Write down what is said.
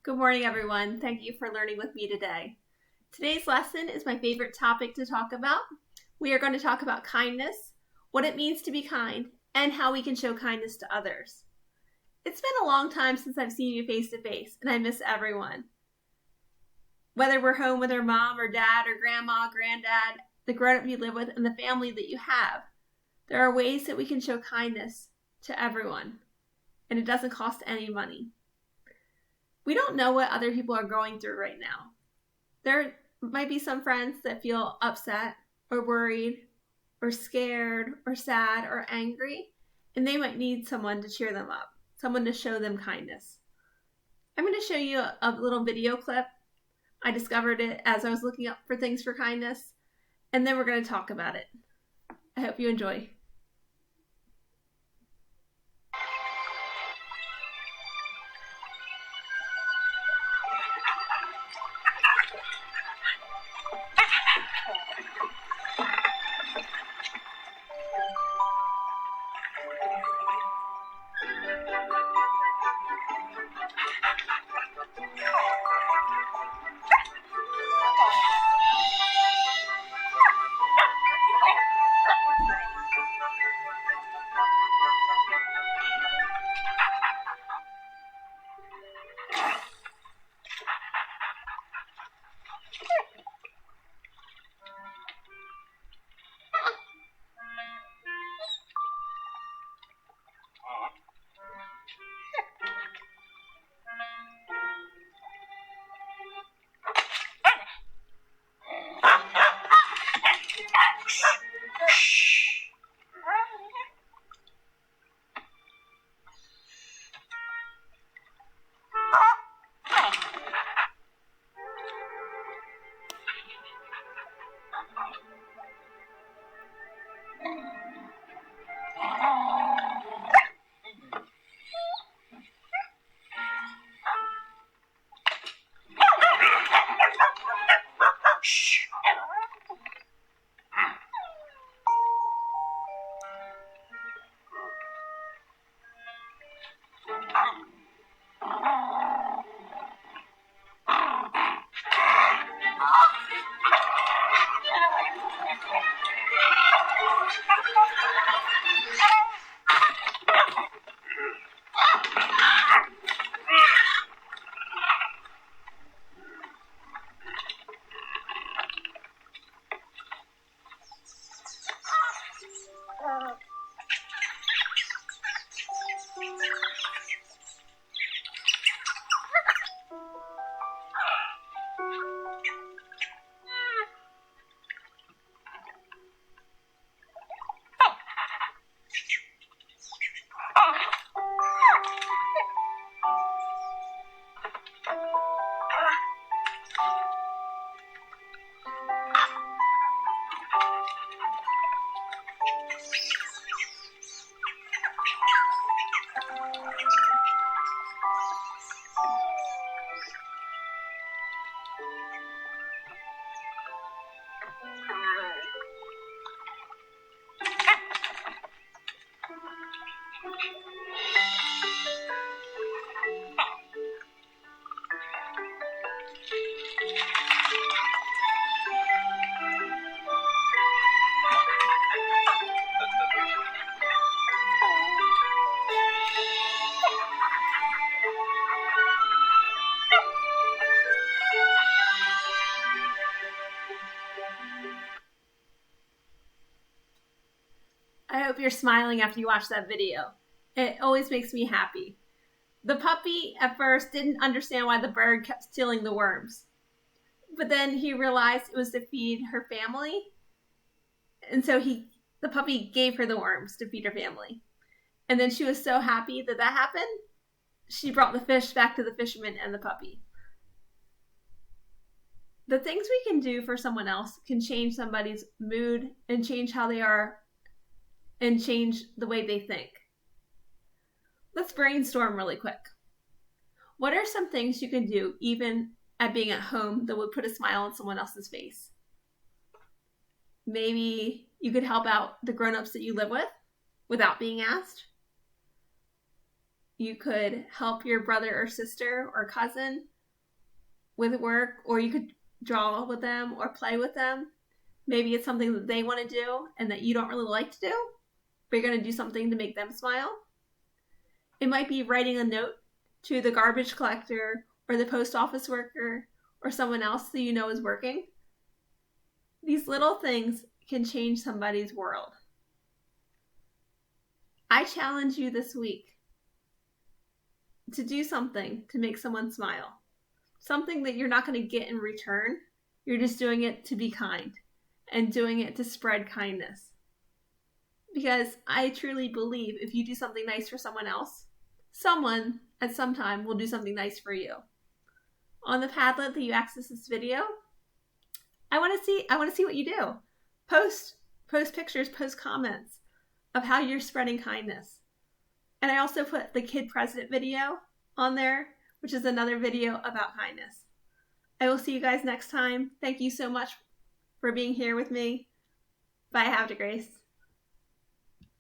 Good morning, everyone. Thank you for learning with me today. Today's lesson is my favorite topic to talk about. We are going to talk about kindness, what it means to be kind, and how we can show kindness to others. It's been a long time since I've seen you face to face, and I miss everyone. Whether we're home with our mom or dad or grandma, granddad, the grown-up you live with, and the family that you have, there are ways that we can show kindness to everyone, and it doesn't cost any money. We don't know what other people are going through right now. There might be some friends that feel upset or worried or scared or sad or angry, and they might need someone to cheer them up, someone to show them kindness. I'm going to show you a little video clip. I discovered it as I was looking up for things for kindness, and then we're going to talk about it. I hope you enjoy. I hope you're smiling after you watch that video. It always makes me happy. The puppy at first didn't understand why the bird kept stealing the worms, but then he realized it was to feed her family, and so the puppy gave her the worms to feed her family. And then she was so happy that happened, she brought the fish back to the fisherman and the puppy. The things we can do for someone else can change somebody's mood and change how they are and change the way they think. Let's brainstorm really quick. What are some things you can do even at being at home that would put a smile on someone else's face? Maybe you could help out the grown-ups that you live with without being asked. You could help your brother or sister or cousin with work, or you could draw with them or play with them. Maybe it's something that they want to do and that you don't really like to do, but you're going to do something to make them smile. It might be writing a note to the garbage collector or the post office worker or someone else that you know is working. These little things can change somebody's world. I challenge you this week to do something to make someone smile. Something that you're not going to get in return. You're just doing it to be kind and doing it to spread kindness. Because I truly believe if you do something nice for someone else, someone at some time will do something nice for you. On the Padlet that you access this video, I want to see what you do. Post pictures, post comments of how you're spreading kindness. And I also put the Kid President video on there, which is another video about kindness. I will see you guys next time. Thank you so much for being here with me. Bye, Have to Grace.